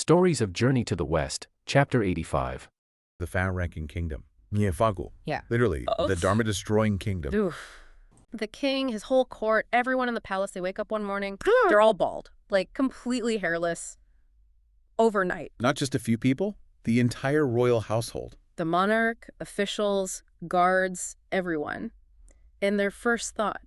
Stories of Journey to the West, Chapter 85. The far-ranking kingdom. Miefagu. Yeah. Literally, the Dharma-destroying kingdom. Oof. The king, his whole court, everyone in the palace, they wake up one morning, they're all bald, like completely hairless, overnight. Not just a few people, the entire royal household. The monarch, officials, guards, everyone. And their first thought.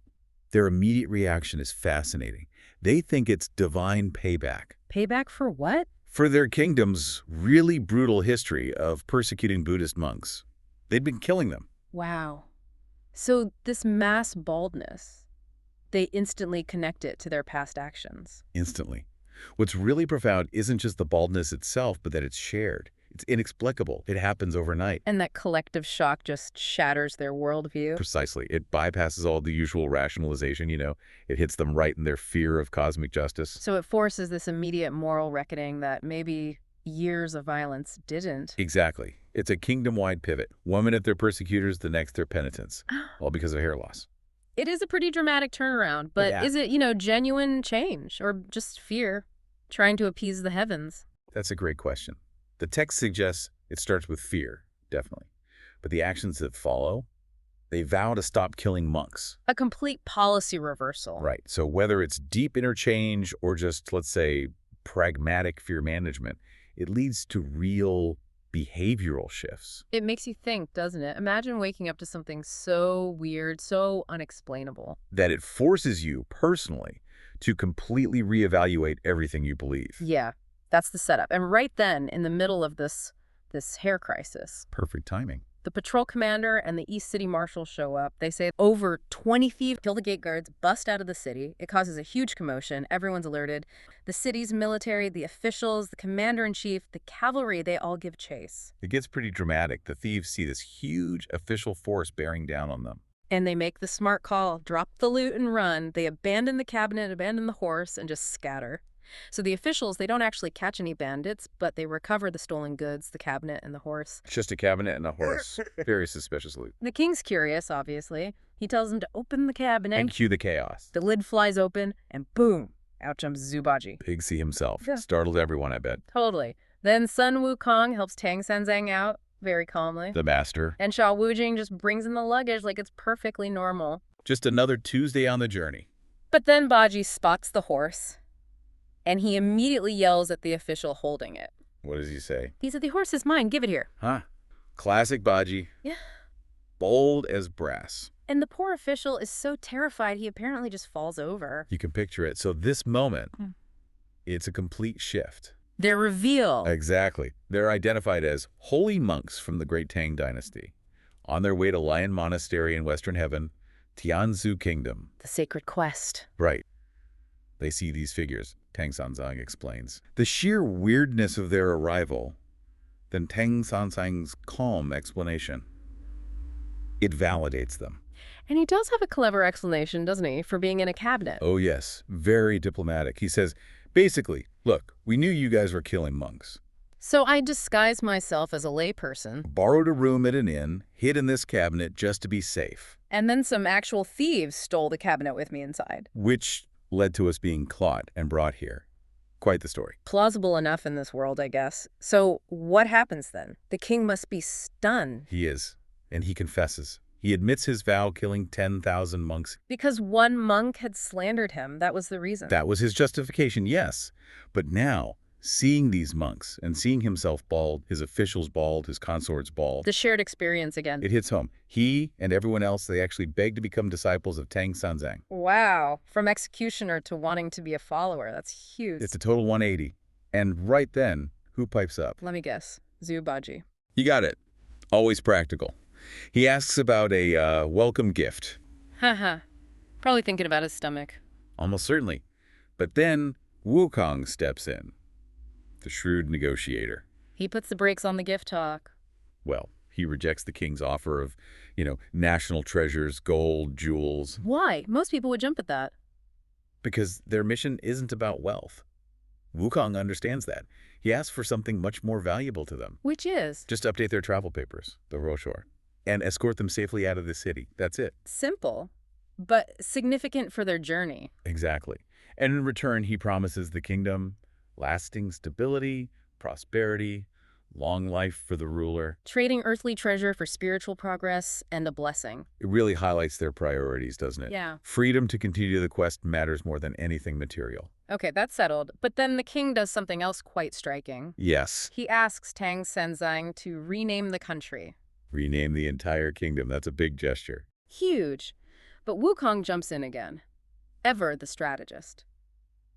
Their immediate reaction is fascinating. They think it's divine payback. Payback for what? For their kingdom's really brutal history of persecuting Buddhist monks. They'd been killing them. Wow. So this mass baldness, they instantly connect it to their past actions. Instantly. What's really profound isn't just the baldness itself, but that it's shared. It's inexplicable. It happens overnight. And that collective shock just shatters their worldview. Precisely. It bypasses all the usual rationalization, It hits them right in their fear of cosmic justice. So it forces this immediate moral reckoning that maybe years of violence didn't. Exactly. It's a kingdom-wide pivot. One minute they're persecutors, the next they're penitents. All because of hair loss. It is a pretty dramatic turnaround, but Yeah. is it, genuine change or just fear trying to appease the heavens? That's a great question. The text suggests it starts with fear, definitely. But the actions that follow, they vow to stop killing monks. A complete policy reversal. Right. So whether it's deep interchange or just, let's say, pragmatic fear management, it leads to real behavioral shifts. It makes you think, doesn't it? Imagine waking up to something so weird, so unexplainable. That it forces you personally to completely reevaluate everything you believe. Yeah, that's the setup. And right then, in the middle of this hair crisis, Perfect timing. the patrol commander and the East City Marshal show up. They say over 20 thieves kill the gate guards, bust out of the city. It causes a huge commotion. Everyone's alerted. The city's military, the officials, the commander-in-chief, the cavalry, they all give chase. It gets pretty dramatic. The thieves see this huge official force bearing down on them. And they make the smart call, drop the loot and run. They abandon the cabinet, abandon the horse, and just scatter. So the officials, they don't actually catch any bandits, but they recover the stolen goods, the cabinet and the horse. It's just a cabinet and a horse. Very suspicious loot. The king's curious, obviously. He tells them to open the cabinet. And cue the chaos. The lid flies open, and boom, out jumps Zubaji. Big C himself. Yeah. Startled everyone, I bet. Totally. Then Sun Wukong helps Tang Sanzang out very calmly. The master. And Sha Wujing just brings in the luggage like it's perfectly normal. Just another Tuesday on the journey. But then Baji spots the horse, and he immediately yells at the official holding it. What does he say? He said, "The horse is mine, give it here." Huh? Classic Baji. Yeah. Bold as brass. And the poor official is so terrified he apparently just falls over. You can picture it. So this moment, it's a complete shift. Their reveal. Exactly. They're identified as holy monks from the Great Tang Dynasty, on their way to Lion Monastery in Western Heaven, Tianzu Kingdom. The sacred quest. Right. They see these figures, Tang Sanzang explains. The sheer weirdness of their arrival, then Tang Sanzang's calm explanation. It validates them. And he does have a clever explanation, doesn't he, for being in a cabinet. Oh yes, very diplomatic. He says, basically, look, we knew you guys were killing monks. So I disguised myself as a layperson. Borrowed a room at an inn, hid in this cabinet just to be safe. And then some actual thieves stole the cabinet with me inside. Which led to us being caught and brought here. Quite the story. Plausible enough in this world, I guess. So what happens then? The king must be stunned. He is, and he confesses. He admits his vow killing 10,000 monks. Because one monk had slandered him. That was the reason. That was his justification, yes. But now, seeing these monks and seeing himself bald, his officials bald, his consorts bald. The shared experience again. It hits home. He and everyone else, they actually beg to become disciples of Tang Sanzang. Wow. From executioner to wanting to be a follower. That's huge. It's a total 180. And right then, who pipes up? Let me guess. Zubaji. You got it. Always practical. He asks about a welcome gift. Haha. Probably thinking about his stomach. Almost certainly. But then Wukong steps in, the shrewd negotiator. He puts the brakes on the gift talk. Well, he rejects the king's offer of, national treasures, gold, jewels. Why? Most people would jump at that. Because their mission isn't about wealth. Wukong understands that. He asks for something much more valuable to them. Which is? Just update their travel papers, the brochure, and escort them safely out of the city. That's it. Simple, but significant for their journey. Exactly. And in return, he promises the kingdom lasting stability, prosperity, long life for the ruler. Trading earthly treasure for spiritual progress and a blessing. It really highlights their priorities, doesn't it? Yeah. Freedom to continue the quest matters more than anything material. Okay, that's settled. But then the king does something else quite striking. Yes. He asks Tang Senzang to rename the country. Rename the entire kingdom. That's a big gesture. Huge. But Wukong jumps in again. Ever the strategist.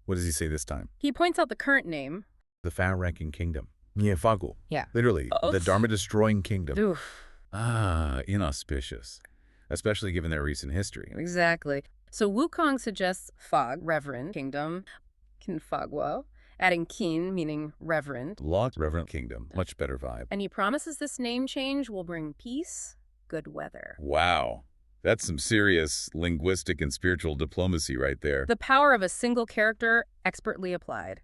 What does he say this time? He points out the current name. The far-ranking kingdom. Niefagu. Yeah. Literally, the Dharma-destroying kingdom. Oof. Ah, inauspicious. Especially given their recent history. Exactly. So Wukong suggests Fog, reverend, kingdom, Kinfagwo, adding Kin, meaning reverend. Locked reverent kingdom. Much better vibe. And he promises this name change will bring peace, good weather. Wow. That's some serious linguistic and spiritual diplomacy right there. The power of a single character expertly applied.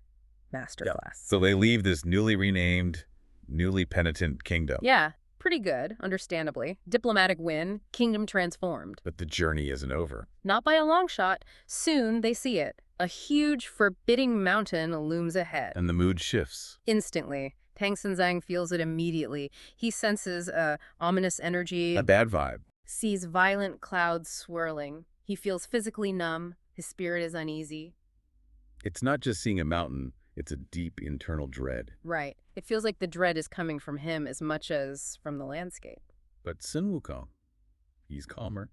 Masterclass. So they leave this newly renamed, newly penitent kingdom. Yeah, pretty good, understandably. Diplomatic win, kingdom transformed. But the journey isn't over. Not by a long shot. Soon they see it. A huge, forbidding mountain looms ahead. And the mood shifts. Instantly. Tang Senzang feels it immediately. He senses a ominous energy. A bad vibe. Sees violent clouds swirling. He feels physically numb. His spirit is uneasy. It's not just seeing a mountain, it's a deep internal dread. Right. It feels like the dread is coming from him as much as from the landscape. But Sun Wukong, he's calmer,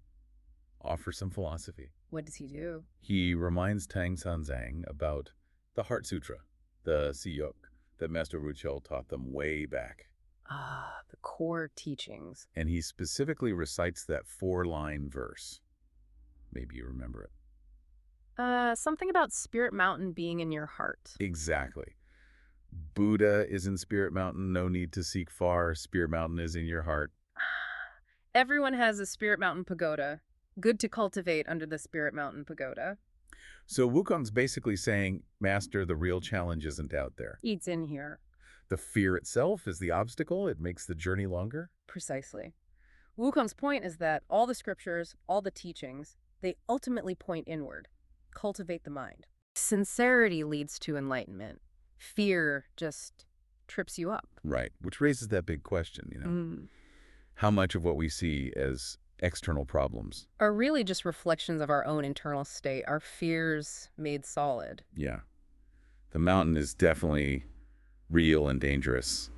offers some philosophy. What does he do? He reminds Tang Senzang about the Heart Sutra, the Siyok, that Master Ruchel taught them way back. Ah, the core teachings. And he specifically recites that 4-line verse. Maybe you remember it. Something about Spirit Mountain being in your heart. Exactly. Buddha is in Spirit Mountain, no need to seek far. Spirit Mountain is in your heart. Everyone has a Spirit Mountain pagoda. Good to cultivate under the Spirit Mountain pagoda. So Wukong's basically saying, Master, the real challenge isn't out there. It's in here. The fear itself is the obstacle. It makes the journey longer. Precisely. Wukong's point is that all the scriptures, all the teachings, they ultimately point inward. Cultivate the mind. Sincerity leads to enlightenment. Fear just trips you up. Right, which raises that big question, How much of what we see as external problems are really just reflections of our own internal state, our fears made solid. Yeah. The mountain is definitely real and dangerous.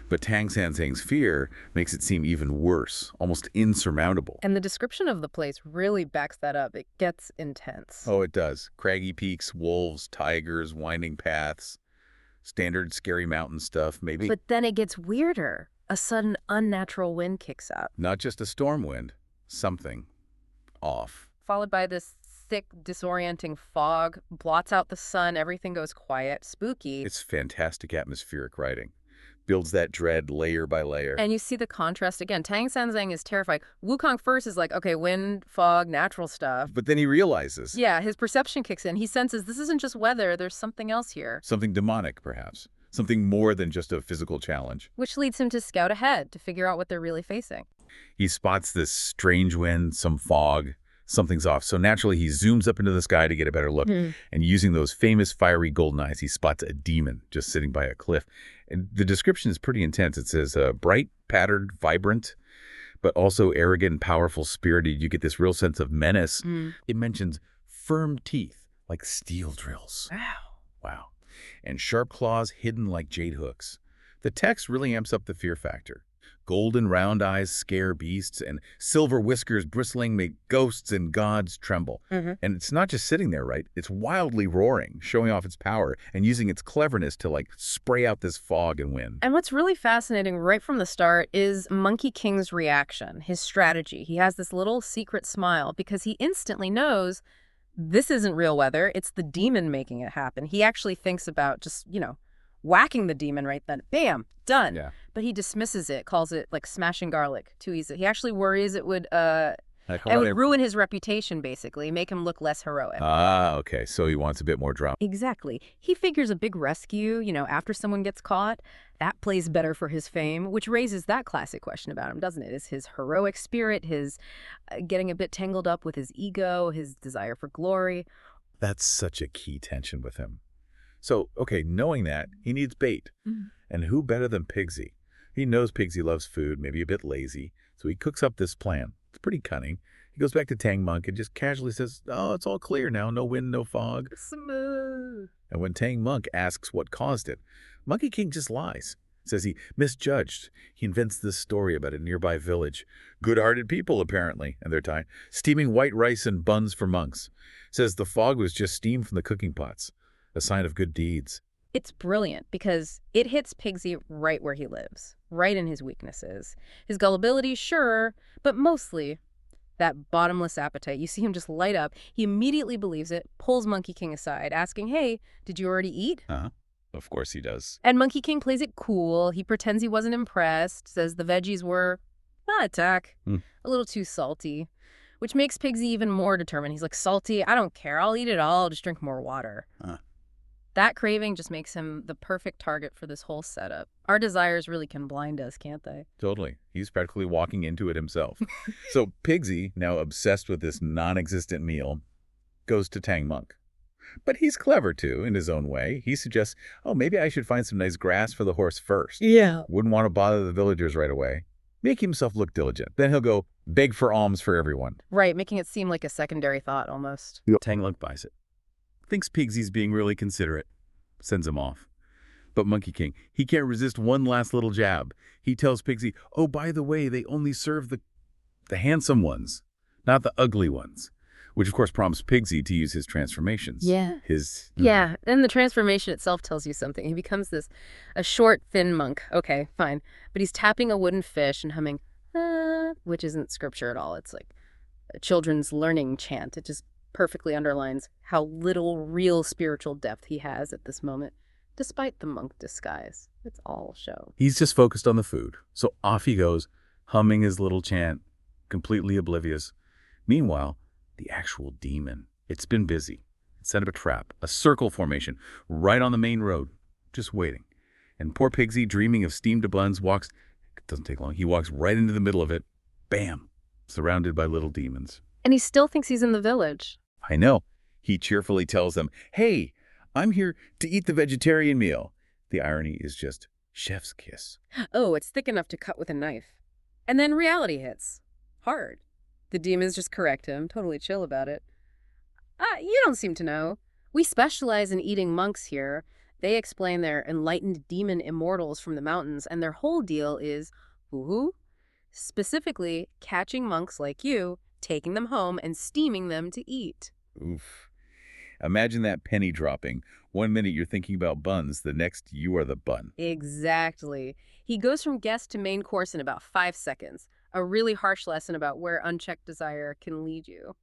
But Tang Senzang's fear makes it seem even worse, almost insurmountable. And the description of the place really backs that up. It gets intense. Oh, it does. Craggy peaks, wolves, tigers, winding paths, standard scary mountain stuff, maybe. But then it gets weirder. A sudden unnatural wind kicks up. Not just a storm wind, something off. Followed by this thick, disorienting fog, blots out the sun, everything goes quiet, spooky. It's fantastic atmospheric writing. Builds that dread layer by layer. And you see the contrast again. Tang Senzang is terrified. Wukong first is like, okay, wind, fog, natural stuff. But then he realizes. Yeah, his perception kicks in. He senses this isn't just weather, there's something else here. Something demonic, perhaps. Something more than just a physical challenge. Which leads him to scout ahead to figure out what they're really facing. He spots this strange wind, some fog. Something's off. So naturally, he zooms up into the sky to get a better look. And using those famous fiery golden eyes, he spots a demon just sitting by a cliff. And the description is pretty intense. It says, bright, patterned, vibrant, but also arrogant and powerful spirited. You get this real sense of menace. It mentions firm teeth, like steel drills. Wow. And sharp claws hidden like jade hooks. The text really amps up the fear factor. Golden round eyes scare beasts, and silver whiskers bristling make ghosts and gods tremble. And it's not just sitting there, right? It's wildly roaring, showing off its power, and using its cleverness to, like, spray out this fog and wind. And what's really fascinating right from the start is Monkey King's reaction, his strategy. He has this little secret smile because he instantly knows this isn't real weather. It's the demon making it happen. He actually thinks about just, whacking the demon right then. Bam, done. Yeah. But he dismisses it, calls it like smashing garlic, too easy. He actually worries it would ruin his reputation, basically, make him look less heroic. Ah, okay. So he wants a bit more drama. Exactly. He figures a big rescue, after someone gets caught, that plays better for his fame, which raises that classic question about him, doesn't it? Is his heroic spirit, his getting a bit tangled up with his ego, his desire for glory? That's such a key tension with him. So, okay, knowing that, he needs bait. And who better than Pigsy? He knows Pigsy loves food, maybe a bit lazy, so he cooks up this plan. It's pretty cunning. He goes back to Tang Monk and just casually says, "Oh, it's all clear now. No wind, no fog." Smooth. And when Tang Monk asks what caused it, Monkey King just lies. Says he misjudged. He invents this story about a nearby village. Good-hearted people, apparently, and they're tired. Steaming white rice and buns for monks. Says the fog was just steam from the cooking pots. A sign of good deeds. It's brilliant because it hits Pigsy right where he lives, right in his weaknesses. His gullibility, sure, but mostly that bottomless appetite. You see him just light up. He immediately believes it, pulls Monkey King aside, asking, "Hey, did you already eat?" Of course he does. And Monkey King plays it cool. He pretends he wasn't impressed, says the veggies were, attack, a little too salty, which makes Pigsy even more determined. He's like, "Salty, I don't care. I'll eat it all. I'll just drink more water." That craving just makes him the perfect target for this whole setup. Our desires really can blind us, can't they? Totally. He's practically walking into it himself. So Pigsy, now obsessed with this non-existent meal, goes to Tang Monk. But he's clever, too, in his own way. He suggests, "Oh, maybe I should find some nice grass for the horse first." Yeah. Wouldn't want to bother the villagers right away. Make himself look diligent. Then he'll go beg for alms for everyone. Right, making it seem like a secondary thought almost. Tang Monk buys it. Thinks Pigsy's being really considerate. Sends him off. But Monkey King, he can't resist one last little jab. He tells Pigsy, "Oh, by the way, they only serve the handsome ones, not the ugly ones." Which, of course, prompts Pigsy to use his transformations. Yeah. His... Yeah, and the transformation itself tells you something. He becomes a short, thin monk. Okay, fine. But he's tapping a wooden fish and humming, which isn't scripture at all. It's like a children's learning chant. It just perfectly underlines how little real spiritual depth he has at this moment, despite the monk disguise. It's all show. He's just focused on the food. So off he goes, humming his little chant, completely oblivious. Meanwhile, the actual demon, it's been busy. It set up a trap, a circle formation, right on the main road, just waiting. And poor Pigsy, dreaming of steamed buns, walks, it doesn't take long, he walks right into the middle of it, bam, surrounded by little demons. And he still thinks he's in the village. I know. He cheerfully tells them, "Hey, I'm here to eat the vegetarian meal." The irony is just chef's kiss. Oh, it's thick enough to cut with a knife. And then reality hits. Hard. The demons just correct him, totally chill about it. You don't seem to know. We specialize in eating monks here. They explain they're enlightened demon immortals from the mountains, and their whole deal is, specifically catching monks like you, taking them home, and steaming them to eat. Oof. Imagine that penny dropping. 1 minute you're thinking about buns, the next you are the bun. Exactly. He goes from guest to main course in about 5 seconds. A really harsh lesson about where unchecked desire can lead you.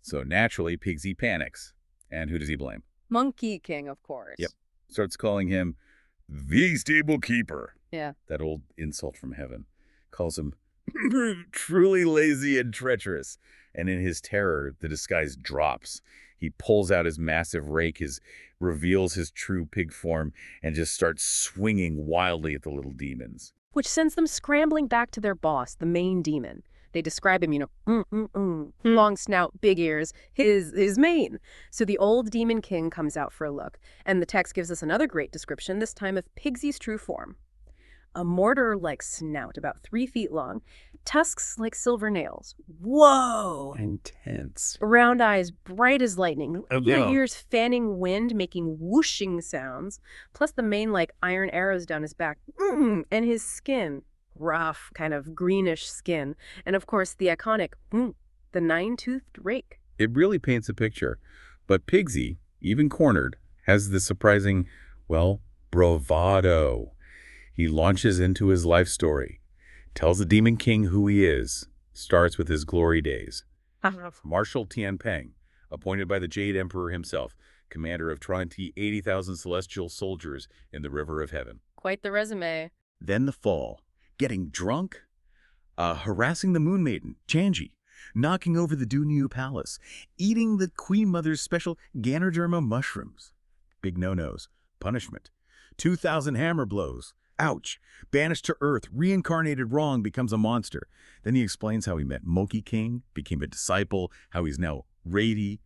So naturally, Pigsy panics. And who does he blame? Monkey King, of course. Yep. Starts calling him the stable keeper. Yeah. That old insult from heaven. Calls him truly lazy and treacherous. And in his terror, the disguise drops. He pulls out his massive rake, reveals his true pig form, and just starts swinging wildly at the little demons. Which sends them scrambling back to their boss, the main demon. They describe him, long snout, big ears, his mane. So the old demon king comes out for a look, and the text gives us another great description, this time of Pigsy's true form. A mortar-like snout, about 3 feet long, tusks like silver nails. Whoa! Intense. Round eyes, bright as lightning, Yeah. ears fanning wind, making whooshing sounds, plus the mane like iron arrows down his back, and his skin, rough, kind of greenish skin, and of course the iconic, the 9-toothed rake. It really paints a picture. But Pigsy, even cornered, has this surprising, bravado. He launches into his life story, tells the Demon King who he is, starts with his glory days. Marshal Tianpeng, appointed by the Jade Emperor himself, commander of 80,000 celestial soldiers in the River of Heaven. Quite the resume. Then the fall, getting drunk, harassing the Moon Maiden, Chanji, knocking over the Dunyu Palace, eating the Queen Mother's special Ganoderma mushrooms. Big no-nos, punishment, 2,000 hammer blows. Ouch. Banished to Earth, reincarnated wrong, becomes a monster. Then he explains how he met Monkey King, became a disciple, how he's now Rady.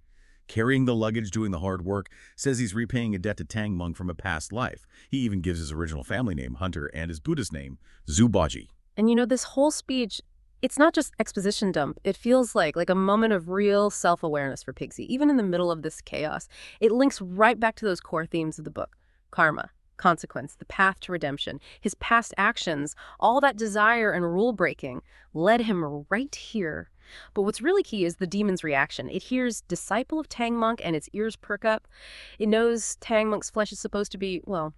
carrying the luggage, doing the hard work, says he's repaying a debt to Tang Monk from a past life. He even gives his original family name, Hunter, and his Buddhist name, Zubaji. And this whole speech, it's not just exposition dump. It feels like a moment of real self-awareness for Pigsy. Even in the middle of this chaos, it links right back to those core themes of the book. Karma, consequence, the path to redemption. His past actions, all that desire and rule-breaking led him right here. But what's really key is the demon's reaction. It hears disciple of Tang Monk and its ears perk up. It knows Tang Monk's flesh is supposed to be, well,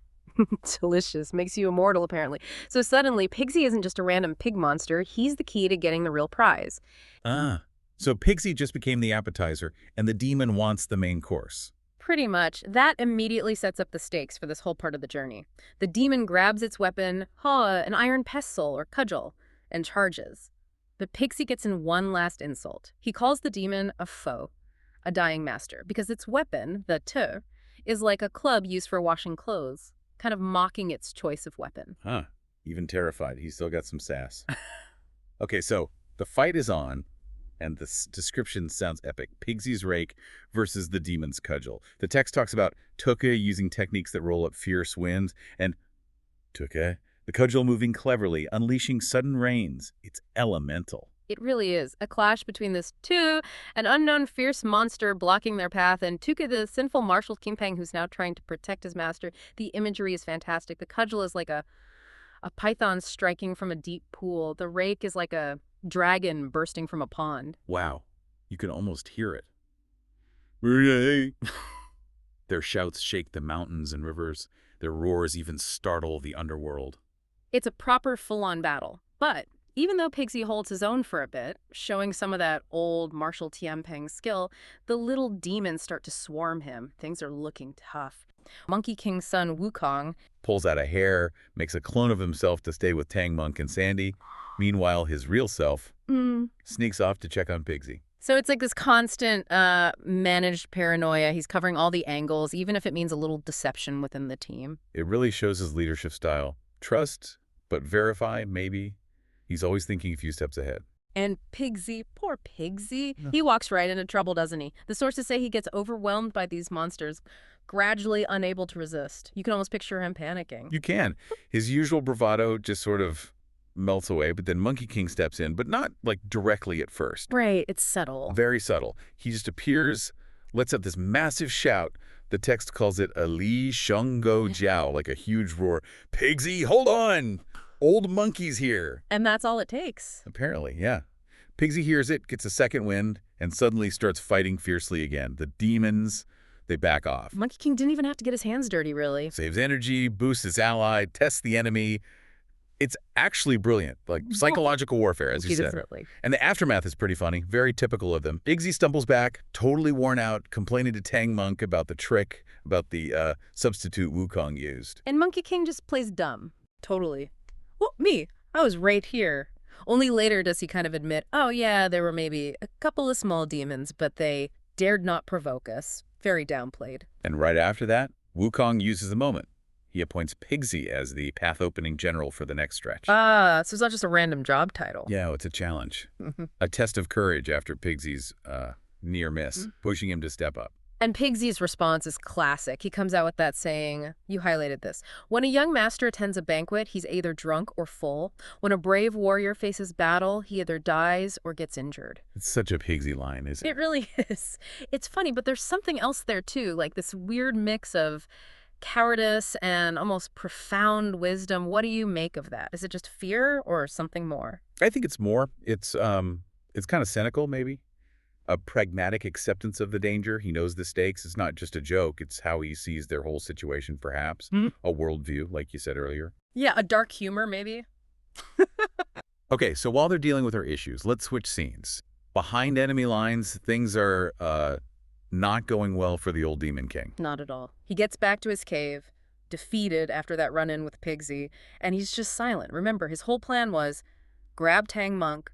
delicious, makes you immortal, apparently. So suddenly, Pigsy isn't just a random pig monster. He's the key to getting the real prize. So Pigsy just became the appetizer, and the demon wants the main course. Pretty much. That immediately sets up the stakes for this whole part of the journey. The demon grabs its weapon, an iron pestle or cudgel, and charges. But Pigsy gets in one last insult. He calls the demon a foe, a dying master, because its weapon, the te, is like a club used for washing clothes, kind of mocking its choice of weapon. Even terrified. He's still got some sass. Okay, so the fight is on, and this description sounds epic. Pigsy's rake versus the demon's cudgel. The text talks about Tuka using techniques that roll up fierce winds, and Tuka, the cudgel moving cleverly, unleashing sudden rains. It's elemental. It really is. A clash between this two, an unknown fierce monster blocking their path, and Tuka, the sinful martial Kimpeng who's now trying to protect his master. The imagery is fantastic. The cudgel is like a python striking from a deep pool. The rake is like a dragon bursting from a pond. Wow. You can almost hear it. Their shouts shake the mountains and rivers. Their roars even startle the underworld. It's a proper full-on battle. But even though Pigsy holds his own for a bit, showing some of that old martial Tianpeng skill, the little demons start to swarm him. Things are looking tough. Monkey King's son Wukong pulls out a hair, makes a clone of himself to stay with Tang Monk and Sandy. Meanwhile, his real self sneaks off to check on Pigsy. So it's like this constant managed paranoia. He's covering all the angles, even if it means a little deception within the team. It really shows his leadership style. Trust, but verify, maybe. He's always thinking a few steps ahead. And Pigsy, poor Pigsy, he walks right into trouble, doesn't he? The sources say he gets overwhelmed by these monsters, gradually unable to resist. You can almost picture him panicking. You can. His usual bravado just sort of melts away, but then Monkey King steps in, but not like directly at first. Right, it's subtle. Very subtle. He just appears, lets out this massive shout. The text calls it a Li Shenggo Jiao, like a huge roar. Pigsy, hold on! Old monkey's here. And that's all it takes. Apparently, yeah. Pigsy hears it, gets a second wind, and suddenly starts fighting fiercely again. The demons, they back off. Monkey King didn't even have to get his hands dirty, really. Saves energy, boosts his ally, tests the enemy. It's actually brilliant, like psychological warfare, as you said. Definitely. And the aftermath is pretty funny, very typical of them. Pigsy stumbles back, totally worn out, complaining to Tang Monk about the trick, about the substitute Wukong used. And Monkey King just plays dumb. Totally. Well, me, I was right here. Only later does he kind of admit, oh yeah, there were maybe a couple of small demons, but they dared not provoke us. Very downplayed. And right after that, Wukong uses the moment. He appoints Pigsy as the path-opening general for the next stretch. So it's not just a random job title. Yeah, it's a challenge. A test of courage after Pigsy's near miss, pushing him to step up. And Pigsy's response is classic. He comes out with that saying, you highlighted this. When a young master attends a banquet, he's either drunk or full. When a brave warrior faces battle, he either dies or gets injured. It's such a Pigsy line, isn't it? It really is. It's funny, but there's something else there too, like this weird mix of cowardice and almost profound wisdom. What do you make of that? Is it just fear or something more? I think it's more. It's kind of cynical, maybe. A pragmatic acceptance of the danger. He knows the stakes. It's not just a joke. It's how he sees their whole situation, perhaps. A worldview, like you said earlier. Yeah, a dark humor, maybe. Okay, so while they're dealing with their issues, let's switch scenes. Behind enemy lines, things are not going well for the old Demon King. Not at all. He gets back to his cave, defeated after that run-in with Pigsy, and he's just silent. Remember, his whole plan was grab Tang Monk,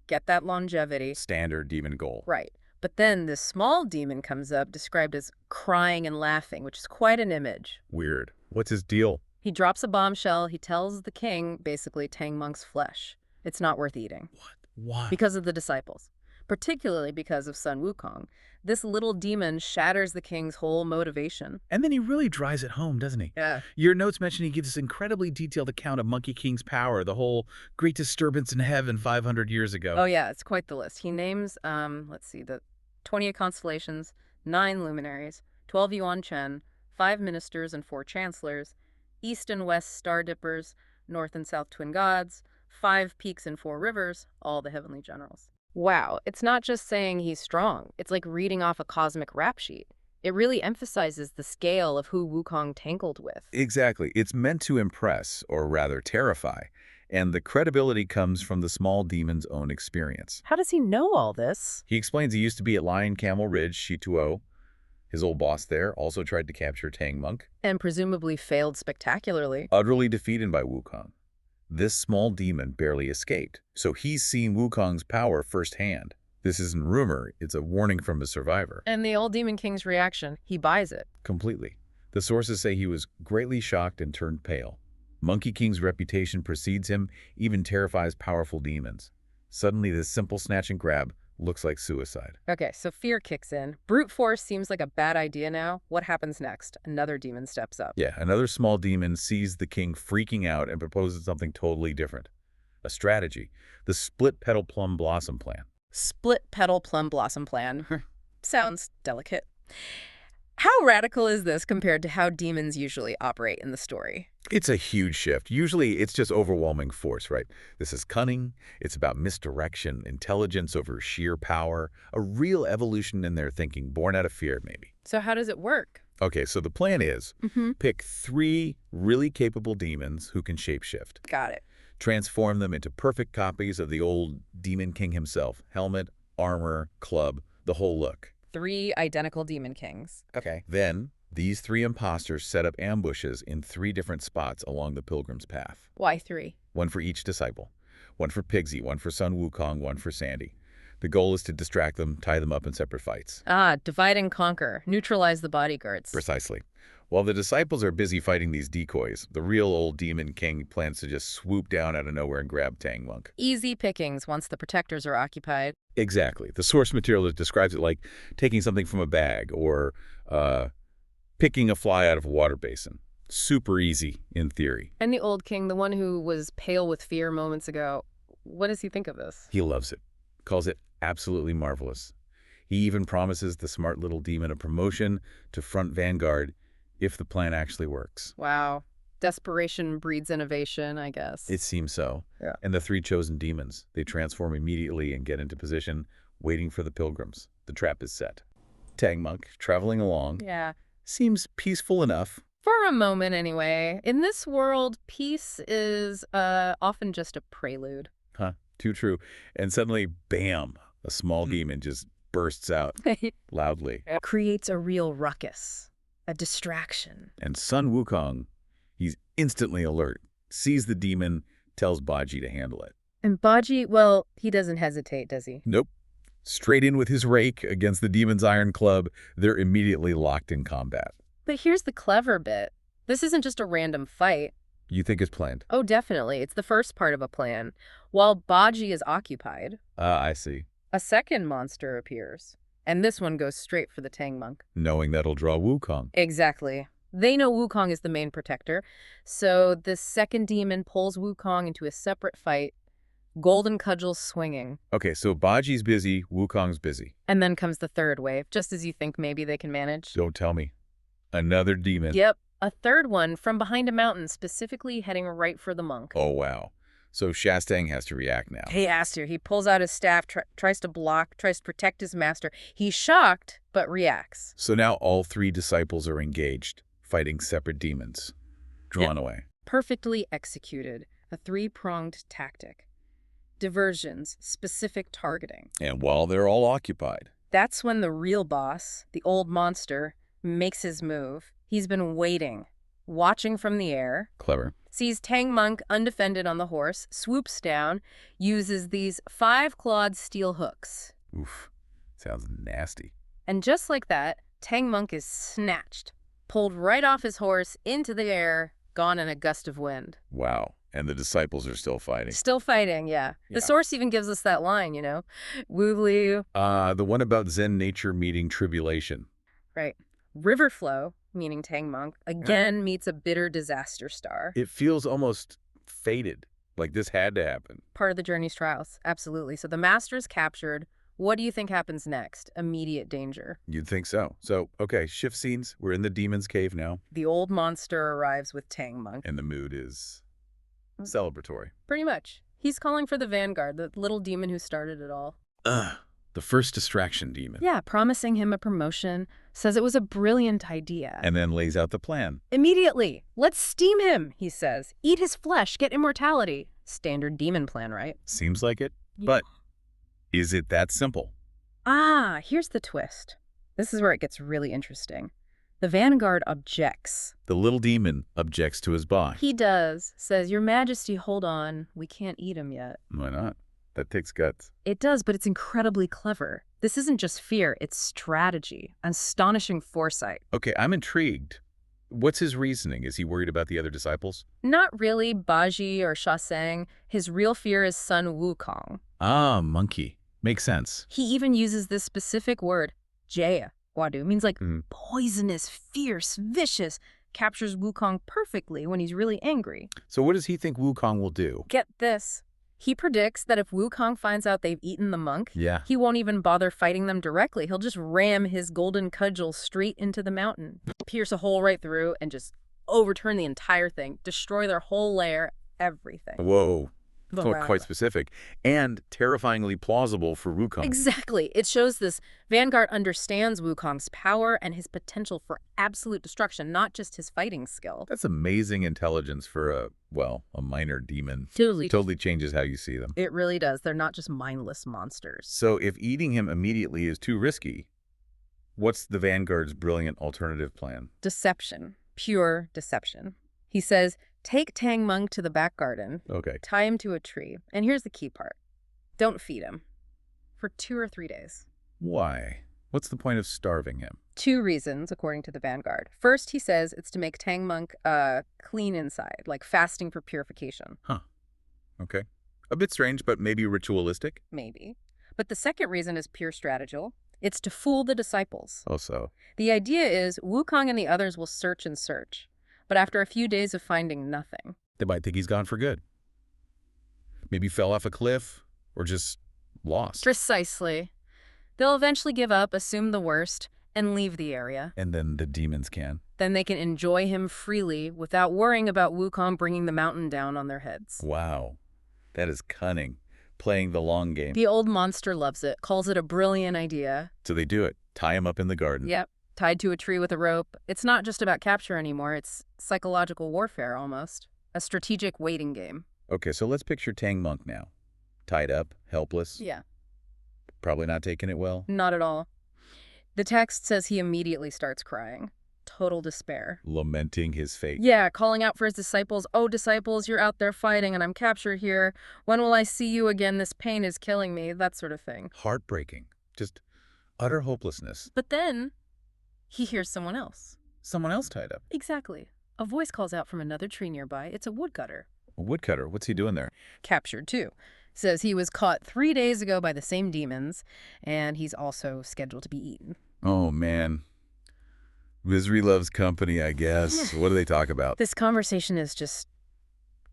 get that longevity. Standard demon goal. Right. But then this small demon comes up, described as crying and laughing, which is quite an image. Weird. What's his deal? He drops a bombshell. He tells the king, basically, Tang Monk's flesh. It's not worth eating. What? Why? Because of the disciples. particularly because of Sun Wukong. This little demon shatters the king's whole motivation. And then he really drives it home, doesn't he? Yeah. Your notes mention he gives this incredibly detailed account of Monkey King's power, the whole great disturbance in heaven 500 years ago. Oh, yeah, it's quite the list. He names, let's see, the 28 constellations, 9 luminaries, 12 Yuan Chen, 5 ministers and 4 chancellors, east and west star dippers, north and south twin gods, 5 peaks and 4 rivers, all the heavenly generals. Wow, it's not just saying he's strong. It's like reading off a cosmic rap sheet. It really emphasizes the scale of who Wukong tangled with. Exactly. It's meant to impress, or rather terrify. And the credibility comes from the small demon's own experience. How does he know all this? He explains he used to be at Lion Camel Ridge, Shituo. His old boss there also tried to capture Tang Monk. And presumably failed spectacularly. Utterly defeated by Wukong. This small demon barely escaped, so he's seen Wukong's power firsthand. This isn't rumor, it's a warning from a survivor. And the old Demon King's reaction, he buys it. Completely. The sources say he was greatly shocked and turned pale. Monkey King's reputation precedes him, even terrifies powerful demons. Suddenly, this simple snatch and grab looks like suicide. Okay, so fear kicks in. Brute force seems like a bad idea now. What happens next? Another demon steps up. Yeah, another small demon sees the king freaking out and proposes something totally different. A strategy. The split petal plum blossom plan. Split petal plum blossom plan. Sounds delicate. How radical is this compared to how demons usually operate in the story? It's a huge shift. Usually, it's just overwhelming force, right? This is cunning. It's about misdirection, intelligence over sheer power, a real evolution in their thinking, born out of fear, maybe. So how does it work? Okay, so the plan is pick 3 really capable demons who can shapeshift. Got it. Transform them into perfect copies of the old Demon King himself. Helmet, armor, club, the whole look. 3 identical demon kings. Okay. Then, these 3 imposters set up ambushes in 3 different spots along the pilgrim's path. Why 3? 1 for each disciple. 1 for Pigsy, 1 for Sun Wukong, 1 for Sandy. The goal is to distract them, tie them up in separate fights. Ah, divide and conquer. Neutralize the bodyguards. Precisely. While the disciples are busy fighting these decoys, the real old Demon King plans to just swoop down out of nowhere and grab Tang Monk. Easy pickings once the protectors are occupied. Exactly. The source material describes it like taking something from a bag or picking a fly out of a water basin. Super easy in theory. And the old king, the one who was pale with fear moments ago, what does he think of this? He loves it. Calls it absolutely marvelous. He even promises the smart little demon a promotion to front vanguard if the plan actually works. Wow. Desperation breeds innovation, I guess. It seems so. Yeah. And the 3 chosen demons, they transform immediately and get into position, waiting for the pilgrims. The trap is set. Tang Monk, traveling along, Yeah. seems peaceful enough. For a moment, anyway. In this world, peace is often just a prelude. Huh, too true. And suddenly, bam, a small demon just bursts out loudly. Creates a real ruckus, a distraction. And Sun Wukong, he's instantly alert, sees the demon, tells Baji to handle it. And Baji, well, he doesn't hesitate, does he? Nope. Straight in with his rake against the demon's iron club, they're immediately locked in combat. But here's the clever bit. This isn't just a random fight. You think it's planned? Oh, definitely. It's the first part of a plan. While Baji is occupied, I see. a second monster appears. And this one goes straight for the Tang Monk. Knowing that'll draw Wukong. Exactly. They know Wukong is the main protector, so the second demon pulls Wukong into a separate fight, golden cudgels swinging. Okay, so Baji's busy, Wukong's busy. And then comes the third wave, just as you think maybe they can manage. Don't tell me. Another demon. Yep, a third one from behind a mountain, specifically heading right for the monk. Oh, wow. So Shastang has to react now. He has to. He pulls out his staff, tries to block, tries to protect his master. He's shocked, but reacts. So now all 3 disciples are engaged, fighting separate demons. Drawn away. Perfectly executed. A 3-pronged tactic. Diversions, specific targeting. And while they're all occupied. That's when the real boss, the old monster, makes his move. He's been waiting, watching from the air. Clever. Sees Tang Monk undefended on the horse, swoops down, uses these 5-clawed steel hooks. Oof. Sounds nasty. And just like that, Tang Monk is snatched, pulled right off his horse into the air, gone in a gust of wind. Wow. And the disciples are still fighting. Still fighting, yeah. Yeah. The source even gives us that line, you know? Wu The one about Zen nature meeting tribulation. Right. River flow, meaning Tang monk, again meets a bitter disaster star. It feels almost fated, like this had to happen. Part of the journey's trials, absolutely. So the master's captured. What do you think happens next? Immediate danger. You'd think so. So, okay, shift scenes. We're in the demon's cave now. The old monster arrives with Tang monk. And the mood is celebratory. Pretty much. He's calling for the vanguard, the little demon who started it all. The first distraction demon. Yeah, promising him a promotion, says it was a brilliant idea. And then lays out the plan. Immediately, let's steam him, he says. Eat his flesh, get immortality. Standard demon plan, right? Seems like it. Yeah. But is it that simple? Ah, here's the twist. This is where it gets really interesting. The vanguard objects. The little demon objects to his boss. He does. Says, Your Majesty, hold on. We can't eat him yet. Why not? That takes guts. It does, but it's incredibly clever. This isn't just fear, it's strategy. Astonishing foresight. Okay, I'm intrigued. What's his reasoning? Is he worried about the other disciples? Not really Baji or Shasang. His real fear is son Wukong. Ah, monkey. Makes sense. He even uses this specific word, Jaya. Wadu means like Mm. poisonous, fierce, vicious. Captures Wukong perfectly when he's really angry. So what does he think Wukong will do? Get this. He predicts that if Wukong finds out they've eaten the monk, Yeah. he won't even bother fighting them directly. He'll just ram his golden cudgel straight into the mountain, pierce a hole right through, and just overturn the entire thing, destroy their whole lair, everything. Whoa. Blah. Quite specific. And terrifyingly plausible for Wukong. Exactly. It shows this vanguard understands Wukong's power and his potential for absolute destruction, not just his fighting skill. That's amazing intelligence for a minor demon. Totally. Totally changes how you see them. It really does. They're not just mindless monsters. So if eating him immediately is too risky, what's the Vanguard's brilliant alternative plan? Deception. Pure deception. He says, take Tang Monk to the back garden, Okay. tie him to a tree, and here's the key part. Don't feed him. For 2 or 3 days. Why? What's the point of starving him? 2 reasons, according to the Vanguard. First, he says it's to make Tang Monk clean inside, like fasting for purification. Okay. A bit strange, but maybe ritualistic? Maybe. But the second reason is pure strategical. It's to fool the disciples. Also. The idea is Wukong and the others will search and search. But after a few days of finding nothing. They might think he's gone for good. Maybe fell off a cliff or just lost. Precisely. They'll eventually give up, assume the worst, and leave the area. And then the demons can. Then they can enjoy him freely without worrying about Wukong bringing the mountain down on their heads. Wow. That is cunning. Playing the long game. The old monster loves it, calls it a brilliant idea. So they do it. Tie him up in the garden. Yep. Tied to a tree with a rope. It's not just about capture anymore. It's psychological warfare, almost. A strategic waiting game. Okay, so let's picture Tang Monk now. Tied up, helpless. Yeah. Probably not taking it well. Not at all. The text says he immediately starts crying. Total despair. Lamenting his fate. Yeah, calling out for his disciples. Oh, disciples, you're out there fighting and I'm captured here. When will I see you again? This pain is killing me. That sort of thing. Heartbreaking. Just utter hopelessness. But then he hears someone else. Someone else tied up. Exactly. A voice calls out from another tree nearby. It's a woodcutter. A woodcutter. What's he doing there? Captured, too. Says he was caught 3 days ago by the same demons, and he's also scheduled to be eaten. Oh, man. Misery loves company, I guess. What do they talk about? This conversation is just,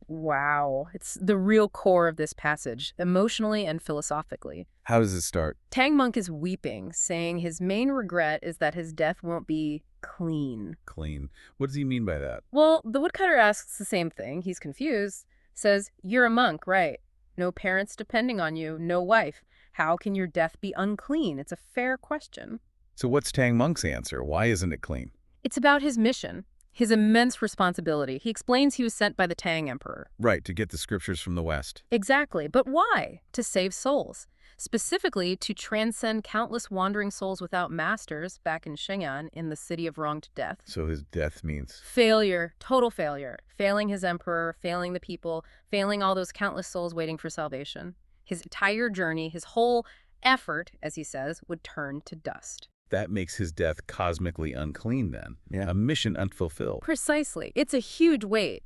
wow. It's the real core of this passage, emotionally and philosophically. How does it start? Tang Monk is weeping, saying his main regret is that his death won't be clean. Clean. What does he mean by that? Well, the woodcutter asks the same thing. He's confused. Says, you're a monk, right? No parents depending on you, no wife. How can your death be unclean? It's a fair question. So what's Tang Monk's answer? Why isn't it clean? It's about his mission, his immense responsibility. He explains he was sent by the Tang Emperor. Right, to get the scriptures from the West. Exactly. But why? To save souls. Specifically, to transcend countless wandering souls without masters back in Sheng'an in the city of wronged death. So his death means... Failure. Total failure. Failing his emperor, failing the people, failing all those countless souls waiting for salvation. His entire journey, his whole effort, as he says, would turn to dust. That makes his death cosmically unclean then. Yeah. A mission unfulfilled. Precisely. It's a huge weight.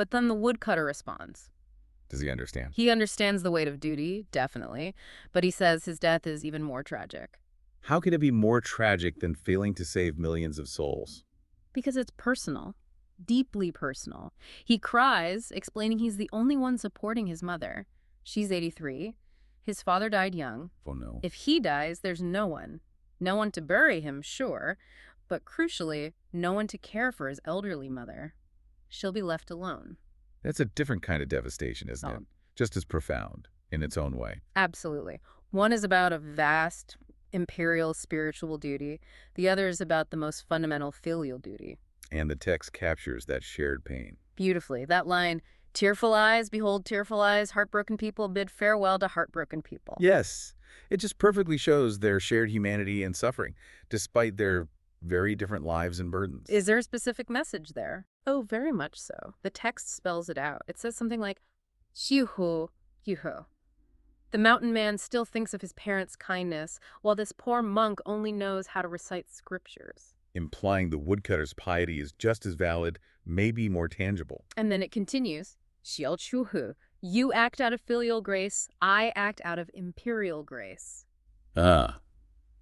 But then the woodcutter responds. Does he understand? He understands the weight of duty, definitely, but he says his death is even more tragic. How could it be more tragic than failing to save millions of souls? Because it's personal. Deeply personal. He cries, explaining he's the only one supporting his mother. She's 83. His father died young. Oh no. If he dies, there's no one. No one to bury him, sure, but crucially, no one to care for his elderly mother. She'll be left alone. That's a different kind of devastation, isn't Oh. it? Just as profound, in its own way. Absolutely. One is about a vast, imperial spiritual duty. The other is about the most fundamental filial duty. And the text captures that shared pain. Beautifully. That line, tearful eyes, behold tearful eyes, heartbroken people bid farewell to heartbroken people. Yes, it just perfectly shows their shared humanity and suffering, despite their very different lives and burdens. Is there a specific message there? Oh, very much so. The text spells it out. It says something like, Xiuhu, yuhu. The mountain man still thinks of his parents' kindness, while this poor monk only knows how to recite scriptures. Implying the woodcutter's piety is just as valid, maybe more tangible. And then it continues, Xiao chuhu. You act out of filial grace, I act out of imperial grace. Ah,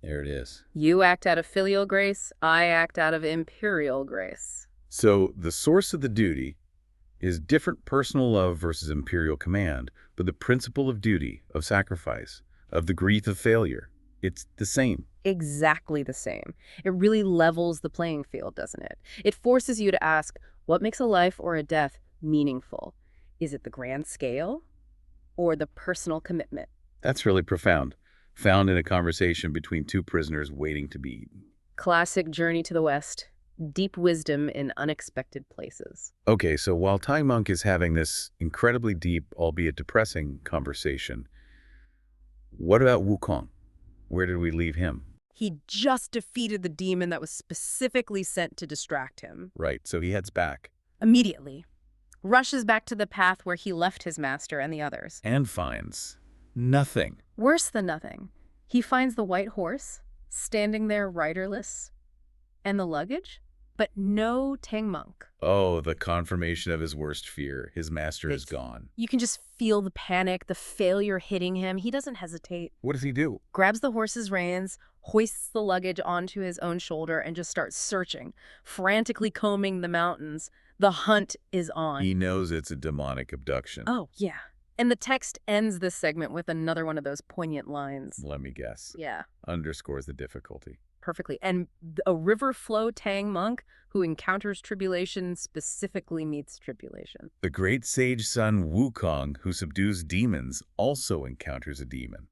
there it is. You act out of filial grace, I act out of imperial grace. So the source of the duty is different personal love versus imperial command, but the principle of duty, of sacrifice, of the grief of failure, it's the same. Exactly the same. It really levels the playing field, doesn't it? It forces you to ask, what makes a life or a death meaningful? Is it the grand scale or the personal commitment? That's really profound, found in a conversation between two prisoners waiting to be eaten. Classic Journey to the West. Deep wisdom in unexpected places. Okay, so while Tang Monk is having this incredibly deep, albeit depressing, conversation, what about Wukong? Where did we leave him? He just defeated the demon that was specifically sent to distract him. Right, so he heads back. Immediately. Rushes back to the path where he left his master and the others. And finds nothing. Worse than nothing. He finds the white horse, standing there riderless. And the luggage? But no Tang Monk. Oh, the confirmation of his worst fear. His master is gone. You can just feel the panic, the failure hitting him. He doesn't hesitate. What does he do? Grabs the horse's reins, hoists the luggage onto his own shoulder, and just starts searching, frantically combing the mountains. The hunt is on. He knows it's a demonic abduction. Oh, yeah. And the text ends this segment with another one of those poignant lines. Let me guess. Yeah, Underscores the difficulty. perfectly. And a river flow Tang monk who encounters tribulation specifically meets tribulation. The great sage son Wukong, who subdues demons, also encounters a demon.